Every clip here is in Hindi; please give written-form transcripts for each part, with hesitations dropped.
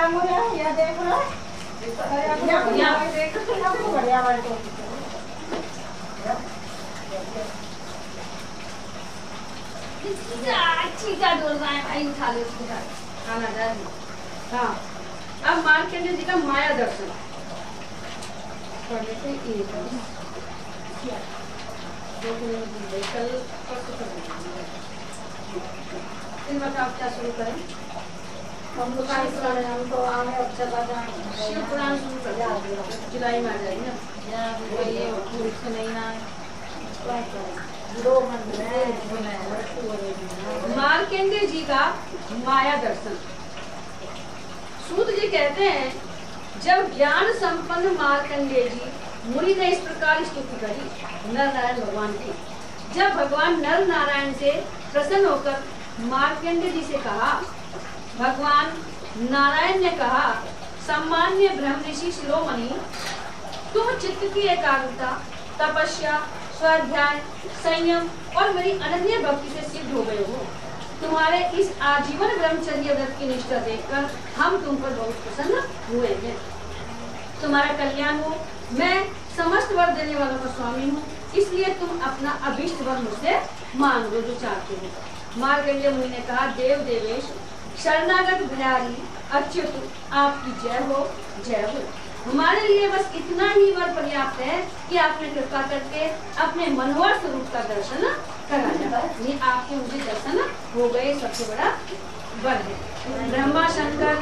या देख लो यहाँ देख बढ़िया वाले तो चीजा डोल रहा है भाई, उठा ले उसको, खाना डाल। हाँ, अब मार्कंडेय जी का माया दर्शन पढ़ने से कल इन बताओ क्या शुरू करें? हम लोग हम तो आने अच्छा लगा शिव पुराण शुरू कर जुलाई में आ जाएगी ना, ये नहीं ना मार्कंडेय जी का माया दर्शन। सूत जी कहते हैं, जब ज्ञान संपन्न मार्कंडेय जी मुनि ने इस प्रकार स्तुति करी नर नारायण भगवान की। जब भगवान नर नारायण से प्रसन्न होकर मार्कंडेय जी से कहा, भगवान नारायण ने कहा, सम्मान्य ब्रह्म ऋषि शिरोमणि, तुम चित्त की एकाग्रता, तपस्या, स्वाध्याय, संयम और मेरी अनन्य भक्ति से सिद्ध हो गए हो। तुम्हारे इस आजीवन ब्रह्मचर्य व्रत की निष्ठा देखकर हम तुम पर बहुत प्रसन्न हुए हैं। तुम्हारा कल्याण हो। मैं समस्त वर देने वालों का स्वामी हूँ, इसलिए तुम अपना अभिष्ट वर मुझसे मांगो जो चाहते हो। मार्कंडेय मुनि ने कहा, देव देवेश, शरणागत भयारी अच्युत, आपकी जय हो, जय हो। हमारे लिए बस इतना ही वर पर्याप्त है कि आपने कृपा करके अपने मनोहर स्वरूप का दर्शन करा जाए। ये आपके मुझे दर्शन हो गए, सबसे बड़ा वर है। ब्रह्मा शंकर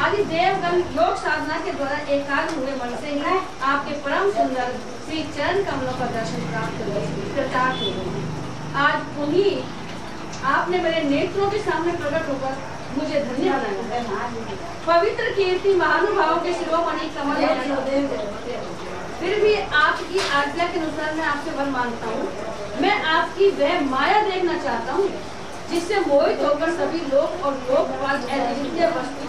आदि देवगण योग साधना के द्वारा एकाग्र हुए मन से ही आपके परम सुंदर श्री चरण कमलों का दर्शन प्राप्त कृतार्थ हो गए। आज उन्हीं आपने मेरे नेत्रों के सामने प्रकट होकर मुझे धन्य बनाया। पवित्र कीर्ति महानुभावों के शिरोमणि कमल, फिर भी आपकी आज्ञा के अनुसार मैं आपसे वर मांगता हूँ। मैं आपकी वह माया देखना चाहता हूँ जिससे मोहित होकर सभी लोग और लोकपाल अद्वितीय वस्तु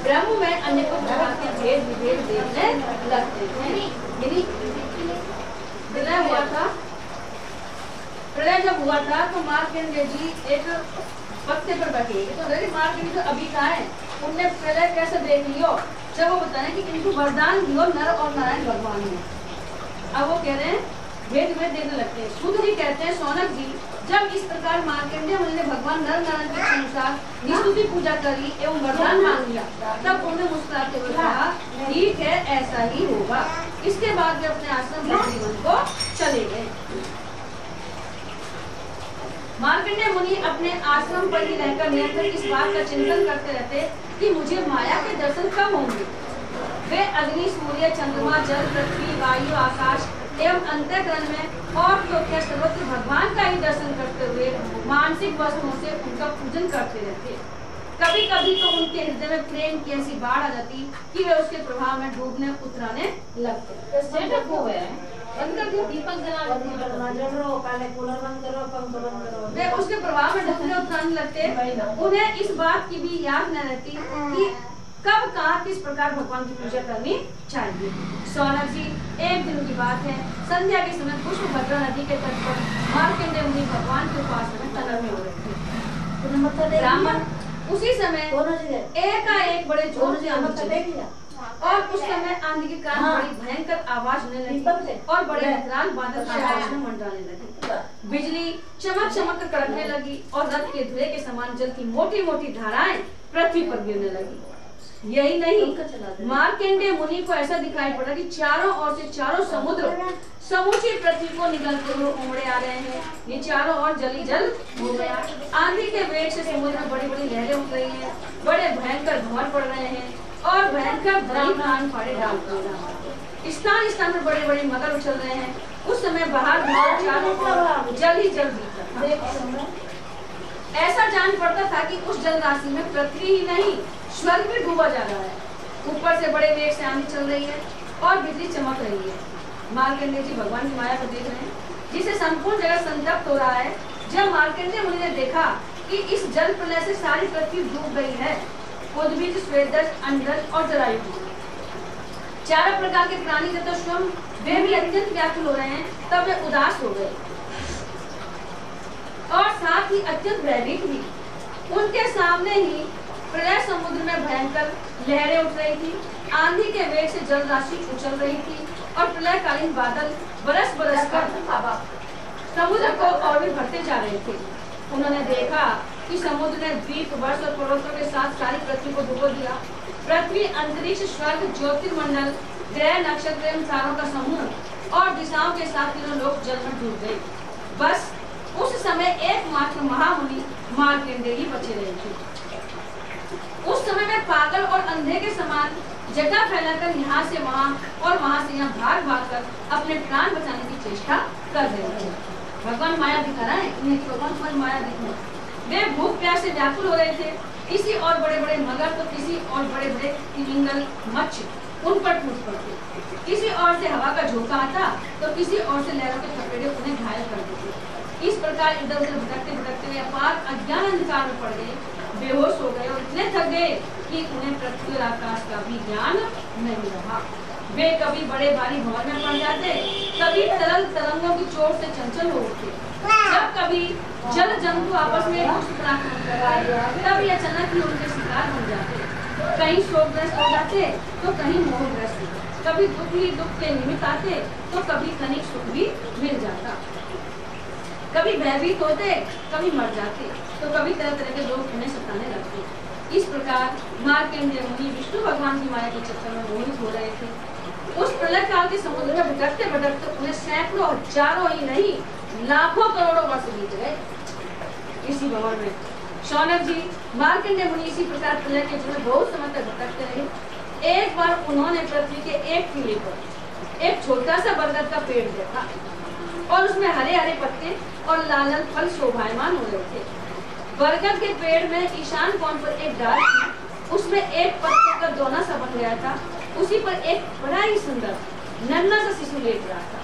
ब्रह्म में अनेकों प्रकार के भेद विभेद देखने लगते हैं। प्रलय हुआ था, प्रलय जब हुआ था तो मार्कंडेय जी एक पत्ते पर बैठे तो मार्कंडेय जो अभी कहा है उनने प्रलय कैसे देख लियो, जब वो बताएं कि इनको वरदान दियो नर और नारायण भगवान ने। अब वो कह रहे हैं भेद भेद देखने लगते हैं। सूत जी कहते हैं, सौनक जी, जब इस प्रकार मार्कंडेय मुनि ने भगवान नर नारायण के अनुसार निस्तुति पूजा करी एवं वरदान मांग लिया, तब उन्होंने मुस्कुराते हुए कहा, ठीक है, ऐसा ही होगा। इसके बाद वे अपने आश्रम में जीवन को चले गए। मार्कंडेय मुनि अपने आश्रम पर ही रहकर निरंतर इस बात का चिंतन करते रहते कि मुझे माया के दर्शन कब होंगे। वे अग्नि, सूर्य, चंद्रमा, जल, पृथ्वी, वायु, आकाश एवं अंतःकरण में और तो क्या सर्वत्र भगवान का ही दर्शन करते हुए मानसिक वस्तुओं से उनका पूजन करते रहते। कभी कभी तो उनके हृदय में प्रेम की ऐसी बाढ़ आ जाती कि वे उसके प्रभाव में डूबने उतराने लगते। दीपक वे उसके प्रभाव में डूबने उतराने लगते। उन्हें इस बात की भी याद न रहती कि कब कहाँ किस प्रकार भगवान की पूजा करनी चाहिए। सौनक जी, एक दिन की बात है, संध्या के समय पुष्पभद्रा नदी के तट पर मार्कंडेय मुनि भगवान के उपासना में तन्मय हो रहे थे। ब्राह्मण उसी समय एकाएक बड़े जोर से आंधी चली और उस समय आंधी के कारण बड़ी भयंकर आवाज होने लगी और बड़े विकराल बादल आकाश में मंडराने लगे। बिजली चमक चमक कर कड़कने लगी और रथ के धुएं के समान जल की मोटी मोटी धाराएं पृथ्वी पर गिरने लगी। यही नहीं, मार्कंडेय मुनि को ऐसा दिखाई पड़ा कि चारों ओर से चारों समुद्र समूची पृथ्वी को निगलते हुए उमड़े आ रहे हैं। ये चारों ओर जली जल हो गया। आंधी के वेग से समुद्र में बड़ी बड़ी लहरें उठ रही हैं, बड़े भयंकर भंवर पड़ रहे हैं और भयंकर प्राण फाड़े डाल रहे। स्थान स्थान पर बड़े बड़े मगर उछल रहे हैं। उस समय बाहर चारों ओर जल ही जल दिखता। ऐसा जान पड़ता था कि उस जल राशि में पृथ्वी ही नहीं स्वर्ग भी डूबा जा रहा है। ऊपर से बड़े वेग से आंधी चल रही है और बिजली चमक रही है। मार्कंडेय जी भगवान की माया को देख रहे हैं, जिससे संपूर्ण जगत संतप्त हो रहा है। जब मार्कंडेय मुनि ने देखा कि इस जल प्रलय से सारी पृथ्वी डूब गई है, उद्भिज, स्वेदज, अंडज और जरायु, चारों प्रकार के प्राणी तथा स्वयं वे भी अत्यंत व्याकुल हो रहे हैं, तब वे उदास हो गए और साथ ही अत्यंत भयभीत भी। उनके सामने ही प्रलय समुद्र में भयंकर लहरें उठ रही थी, आंधी के वेग से जल राशि उछल रही थी और प्रलयकालीन बादल बरस बरस कर समुद्र को और भी भरते जा रहे थे। उन्होंने देखा कि समुद्र ने द्वीप, वर्ष और पर्वतों के साथ सारी पृथ्वी को डुबो दिया। पृथ्वी, अंतरिक्ष, स्वर्ग, ज्योतिर्मंडल, ग्रह, नक्षत्र एवं तारों का समूह और दिशाओं के साथ तीनों लोग जल में डूब गए। बस उस समय एकमात्र महामुनि मार्कंडेय ही बचे रहे थे। उस समय में पागल और अंधे के समान जटा फैलाकर यहाँ से वहाँ और वहाँ से यहाँ भाग भाग कर अपने प्राण बचाने की चेष्टा कर रहे थे। भगवान माया दिखा रहा है, इन्हें भगवान माया दिखा। वे भूख प्यास से व्याकुल हो रहे थे। किसी और बड़े बड़े मगर तो किसी और बड़े बड़े तिमिंगल, मच्छ उन पर टूट पड़ते। किसी और से हवा का झोंका आता तो किसी और से लहरों के थपेड़े उन्हें घायल कर देते। इस प्रकार इधर उधर भटकते भटकते वे अपार अज्ञान अंधकार में पड़ गए, बेहोश हो गए और इतने थक गए कि उन्हें पृथ्वी और आकाश का भी ज्ञान नहीं रहा। वे कभी बड़े भारी भंवर में पड़ जाते, कभी तरल तरंगों की चोट से चंचल हो उठते। जब कभी जल जंतु आपस में आक्रमण करते, तब अचानक ही उनके शिकार बन जाते। कहीं शोकग्रस्त हो जाते तो कहीं मोहग्रस्त, कभी दुख ही दुख के निमित्त आते तो कभी तनिक सुख भी मिल जाता। कभी भयभीत होते, कभी मर जाते तो कभी तरह तरह के लोग उन्हें सताने लगते। इस प्रकार मार्कंडेय मुनि विष्णु भगवान की माया के चक्कर में मोहित हो रहे थे। उस प्रलय काल के समुद्र में भटकते भटकते उन्हें सैकड़ों, हजारों ही नहीं लाखों करोड़ों वर्ष बीत गए। इसी भंवर में शौनक जी, मार्कंडेय मुनि इसी प्रकार प्रलय के जल में बहुत समय तक भटकते रहे। एक बार उन्होंने पृथ्वी के एक टीले पर एक छोटा सा बरगद का पेड़ देखा और उसमें हरे हरे पत्ते और लाल लाल फल शोभायमान हो रहे थे। बरगद के पेड़ में ईशान कोण पर एक डाल थी, उसमें एक पत्ते का दोना सा बन गया था। उसी पर एक बड़ा ही सुंदर नन्हा सा शिशु लेट रहा था।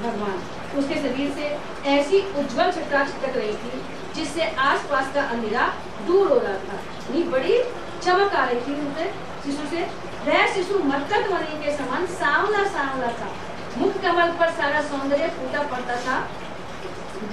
भगवान, उसके शरीर से ऐसी उज्जवल छटा छिटक रही थी जिससे आसपास का अंधेरा दूर हो रहा था। ये बड़ी चमक आ रही थी उनसे शिशु से। वह शिशु मरकत मणि के समान सांवला सांवला था। मुख कमल पर सारा सौंदर्य फूटा पड़ता था।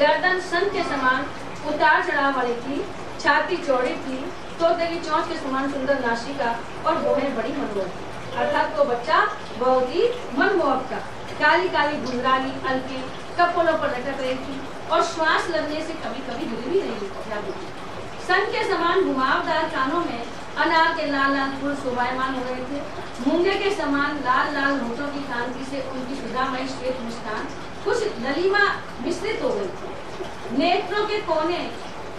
गर्दन सन के समान उतार चढ़ाव वाली थी, छाती चौड़ी थी, तोते की चोंच के समान सुंदर नासिका और भौहें बड़ी मनोहर थी। अर्थात तो बच्चा बहुत ही मनमोहक था। काली काली घुंघराली अलके कपोलों पर लटक रही थी और श्वास लगने से कभी कभी गिर भी नहीं जाती थी। सन के समान घुमावदार कानों में अनार के लाल लाल फूल शोभायमान हो रहे थे। मूंगे के समान लाल लाल होठों की कांति से उनकी सुधामयी श्वेत मुस्कान कुछ ललिमा मिश्रित हो गई थी। नेत्रों के कोने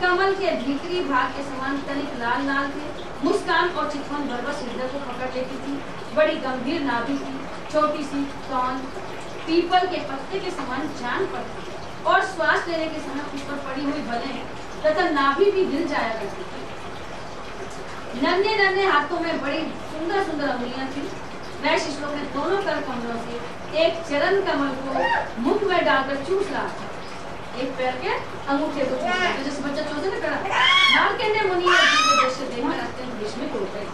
कमल के भीतरी भाग के समान तनिक लाल लाल थे। मुस्कान और चितवन बरबस हृदय को पकड़ लेती थी। बड़ी गंभीर नाभि थी, छोटी सी कौन पीपल के पत्ते के समान जान पड़ती और श्वास लेने के समय उस पर पड़ी हुई बलें तथा नाभि भी हिल जाया करती थी। नन्हे नन्हे हाथों में बड़ी सुंदर सुंदर अंगुलियां थी। वह शिशु अपने दोनों कर कमलों से एक चरण कमल को मुख में डालकर चूस रहा था। एक पैर के अंगूठे को चूस रहा था, जैसे बच्चा चूसे ना कड़ा। मार्कंडेय मुनि ने दृश्य देखकर अत्यंत विस्मित हो गए।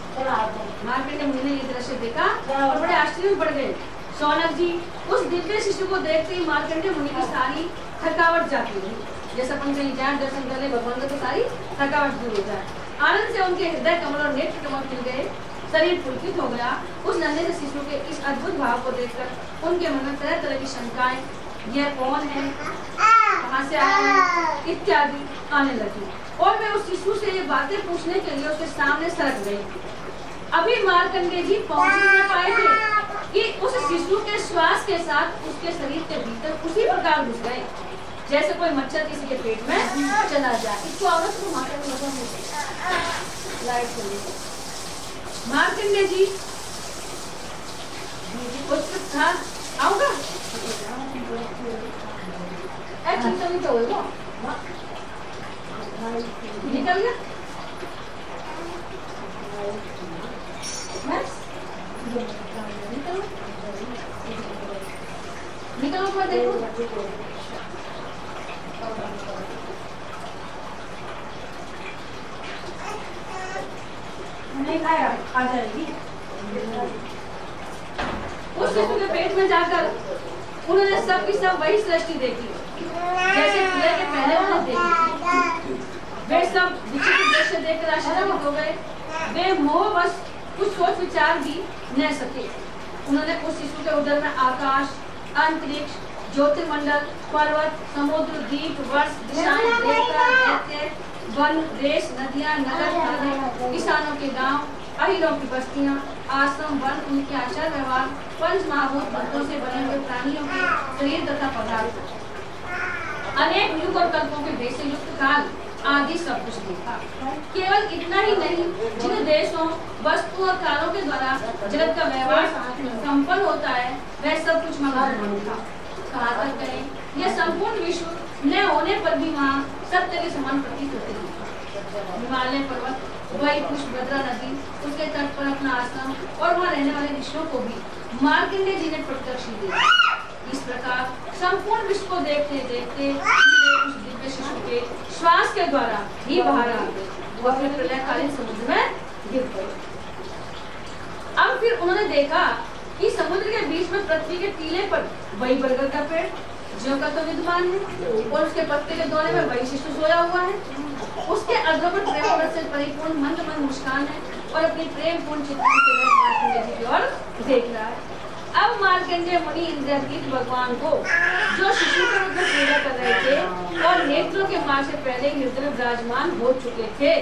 मार्कंडेय मुनि ने ये दृश्य देखा और बड़े आश्चर्य में पड़ गए। शौनक जी, उस दिव्य शिशु को देखते ही मार्कंडेय मुनि की सारी थकावट जाती रही। जैसे अपन कहीं जाए दर्शन करने भगवान का तो सारी थकावट दूर हो जाए। आनंद से उनके हृदय कमल और नेत्र कमल खिल गए, शरीर पुलकित हो गया। उस नन्हे से शिशु के इस अद्भुत भाव को देखकर उनके मन में तरह तरह की शंकाएं, यह कौन है, कहाँ से आया है, इत्यादि आने लगी और वे उस शिशु से ये बातें पूछने के लिए उसके सामने सरक गई। अभी मार्कंडेय जी पहुंच नहीं पाए थे कि उस शिशु के श्वास के साथ उसके शरीर के भीतर उसी प्रकार घुस गए जैसे कोई मच्छर किसी के पेट में चला जाए। इसको औरत को माता को मतलब लाइट चली। मार्कंडेय जी कुछ था आऊंगा चिंता तो होगा निकल गया निकलो मैं देखो नहीं खाया आ जाएगी। उस शिशु के पेट में जाकर उन्होंने सब की सब वही सृष्टि देखी जैसे प्रलय के पहले उन्होंने देखी थी। वे सब विचित्र दृश्य देखकर आश्चर्यचकित हो गए। वे मोहवश कुछ सोच विचार भी न सके। उन्होंने उस शिशु के उदर में आकाश, अंतरिक्ष, ज्योतिर्मंडल, पर्वत, समुद्र, द्वीप, वर्ष, दिशाएं, देवता, दैत्य, वन, देश, नदियां, नगर, थाने, किसानों के गांव, अहीरों की बस्तियां, आश्रम, वन, उनके आचार व्यवहार, पंच महाभूत तत्वों से बने हुए प्राणियों के शरीर तथा पदार्थ, अनेक युग और कल्पों के देश से युक्त काल आदि सब कुछ देखा। केवल इतना ही नहीं, जिन देशों, वस्तु और कालों के द्वारा जगत का व्यवहार संपन्न होता है, वह सब कुछ महान था। कहाँ तक करें, यह संपूर्ण विश्व न होने पर भी वहाँ सत्य के समान प्रतीत होते हैं। हिमालय पर्वत, वही पुष्पभद्रा नदी, उसके तट पर अपना आश्रम और वहाँ रहने वाले ऋषियों को भी मार्कंडेय जी ने प्रत्यक्ष देखा। इस प्रकार संपूर्ण विश्व को देखते देखते उस दिव्य शिशु के श्वास के द्वारा ही बाहर आ गए, वो अपने प्रलयकालीन समुद्र में गिर गए। अब फिर उन्होंने देखा कि समुद्र के बीच में पृथ्वी के टीले पर वही बरगद का पेड़ ज्यों का तो विद्यमान है और उसके पत्ते के दोने में वही शिशु सोया हुआ है। उसके अग्र पर प्रेम से परिपूर्ण मंद मुस्कान है और अपनी प्रेमपूर्ण चित्रण से मार्कंडेय जी की ओर देख रहा है। अब मार्कंडेय मुनि इंद्रजीत भगवान को जो शिशु के रूप में पूजा कर रहे थे और नेत्रों के मार्ग से पहले हृदय में विराजमान हो चुके थे,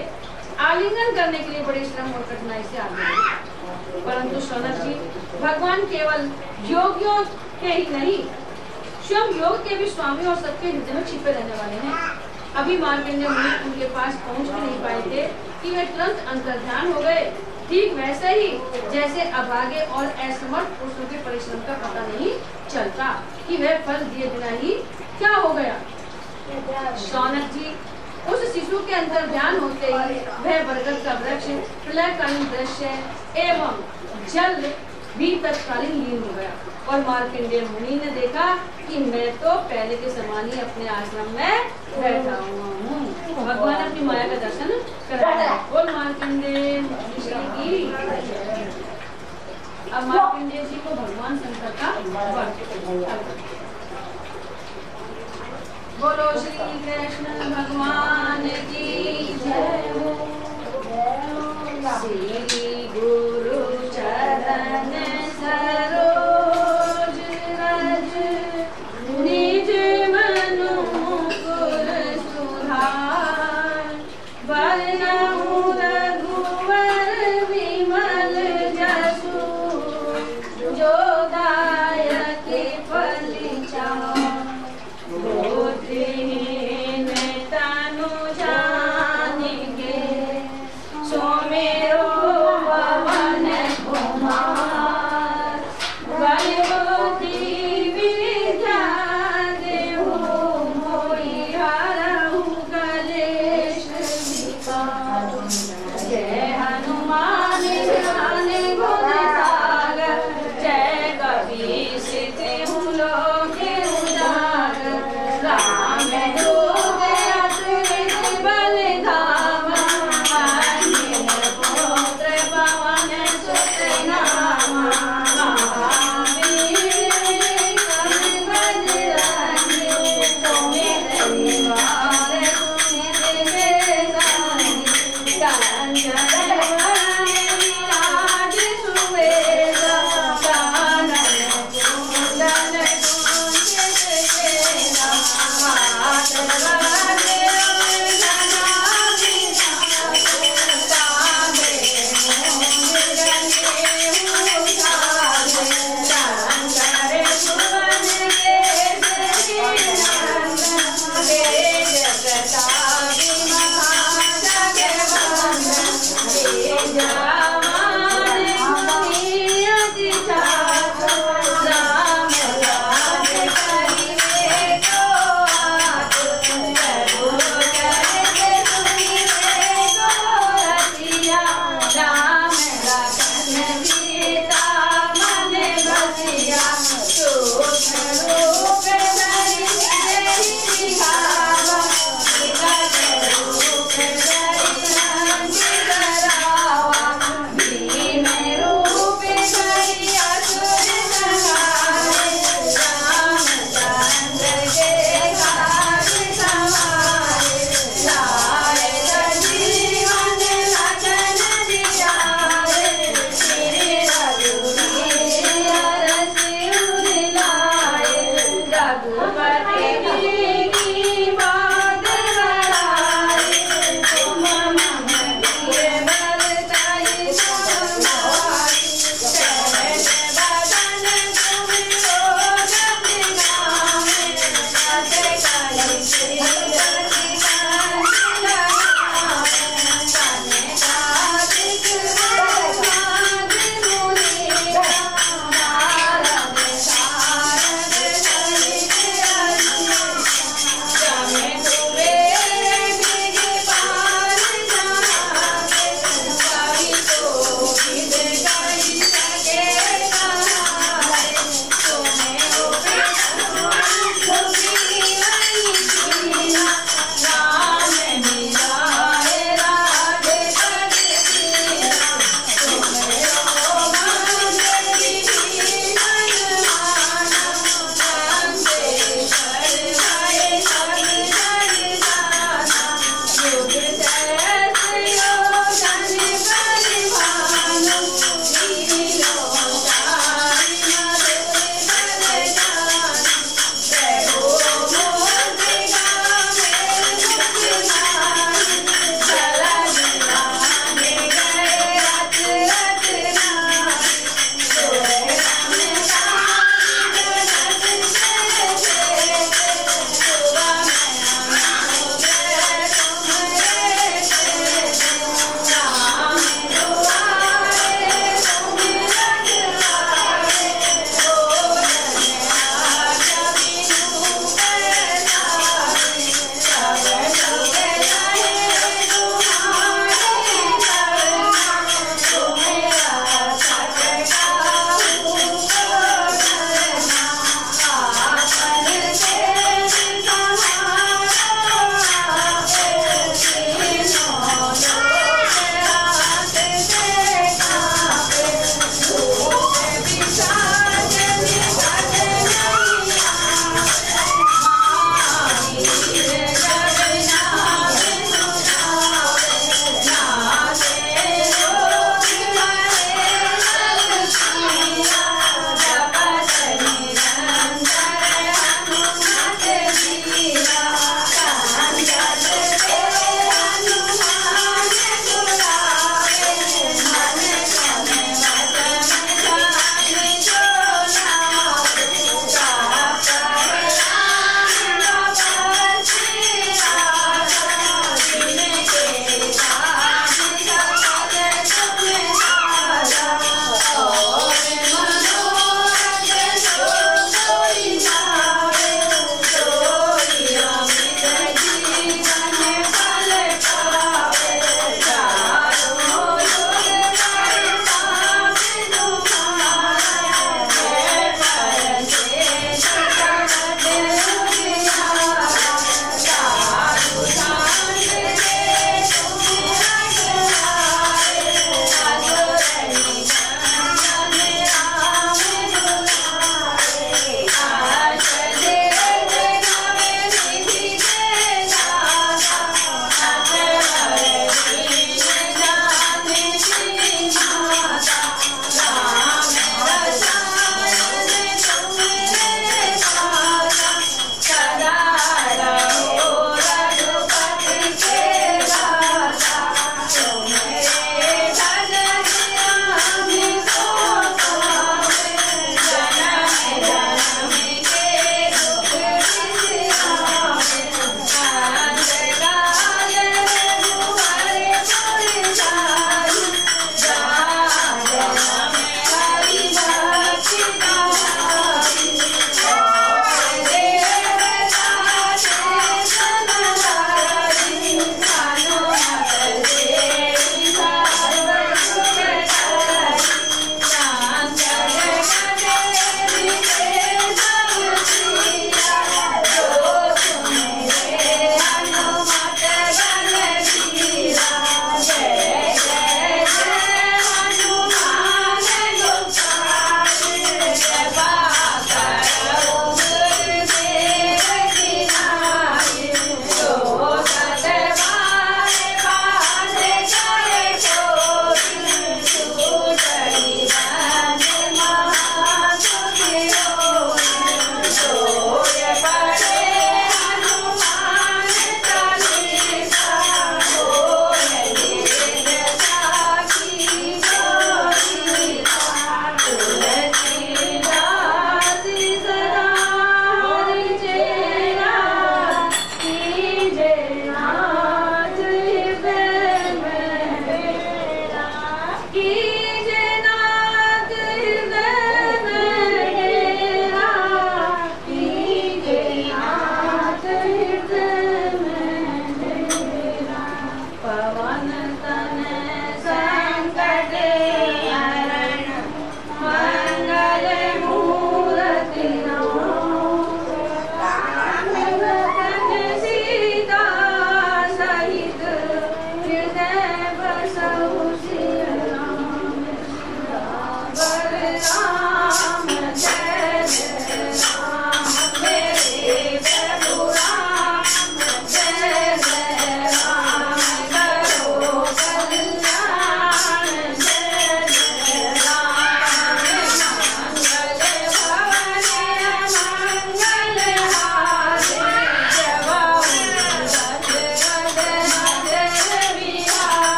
आलिंगन करने के लिए बड़े श्रम और कठिनाई से आगे बढ़े। परंतु शौनक जी, भगवान केवल योगियों के ही नहीं, स्वयं योग के भी स्वामी और सबके हृदय में छिपे रहने वाले हैं। अभी मार्कंडेय मुनि उनके पास पहुंच भी नहीं पाए थे कि वे तुरंत अंतर्ध्यान हो गए। ठीक वैसे ही जैसे अभागे और असमर्थ पुरुषों के परिश्रम का पता नहीं चलता कि वह फल दिए बिना ही क्या हो गया। शौनक जी, उस शिशु के अंतर्ध्यान होते ही वह बरगद का वृक्ष प्रलयकालीन दृश्य एवं जल भी तत्कालीन लीन हो गया और मार्कंडेय मुनि ने देखा कि मैं तो पहले के समान ही अपने आश्रम में बैठा हुआ हूँ। भगवान अपनी माया का दर्शन कराया। बोल मार्कंडेय ऋषि की। अब मार्कंडेय जी को भगवान शंकर का बोलो श्री कृष्ण भगवान की जय हो। श्री गुरु चरण सरोज रज निज मनु मुकुर सुधार, बरनउँ रघुवर विमल जसु, जो दायक फल चार, गोत्रहीन तनु जानिके, सो मेरो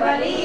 बलि